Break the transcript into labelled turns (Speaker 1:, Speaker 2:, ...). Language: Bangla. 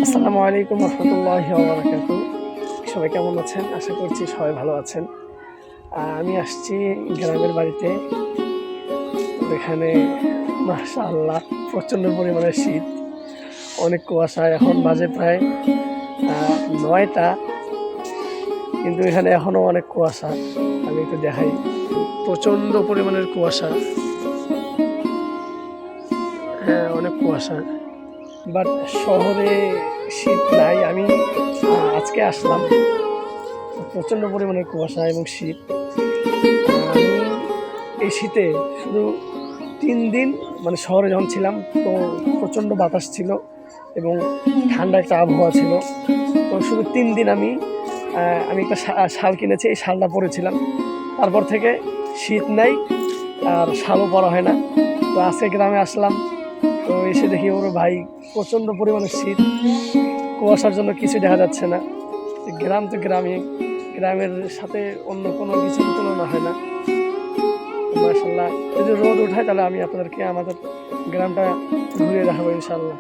Speaker 1: আসসালামু আলাইকুম রহমতুল্লাহি ওয়া বারাকাতুহু। সবাই কেমন আছেন? আশা করছি সবাই ভালো আছেন। আমি আসছি গ্রামের বাড়িতে। এখানে মাশাআল্লাহ প্রচণ্ড পরিমাণে শীত, অনেক কুয়াশা। এখন বাজে প্রায় ৯টা, কিন্তু এখানে এখনও অনেক কুয়াশা। আমি একটু দেখাই, প্রচণ্ড পরিমাণের কুয়াশা। হ্যাঁ, অনেক কুয়াশা। বাট শহরে শীত নাই। আমি আজকে আসলাম, প্রচণ্ড পরিমাণের কুয়াশা এবং শীত। আমি এই শীতে শুধু ৩ দিন মানে শহরে যখন ছিলাম, তো প্রচণ্ড বাতাস ছিল এবং ঠান্ডা একটা আবহাওয়া ছিল। তো শুধু ৩ দিন আমি একটা শাল কিনেছি, এই শালটা পরেছিলাম। তারপর থেকে শীত নাই, আর শালও পরা হয় না। তো আজকে গ্রামে আসলাম, তো এসে দেখি ওর ভাই প্রচণ্ড পরিমাণে শীত, কুয়াশার জন্য কিছু দেখা যাচ্ছে না। গ্রাম তো গ্রামে, গ্রামের সাথে অন্য কোনো কিছুর তুলনা হয় না। মাশাআল্লাহ, যদি রোদ ওঠায় তাহলে আমি আপনাদেরকে আমাদের গ্রামটা ঘুরিয়ে দেখাবো ইনশাআল্লাহ।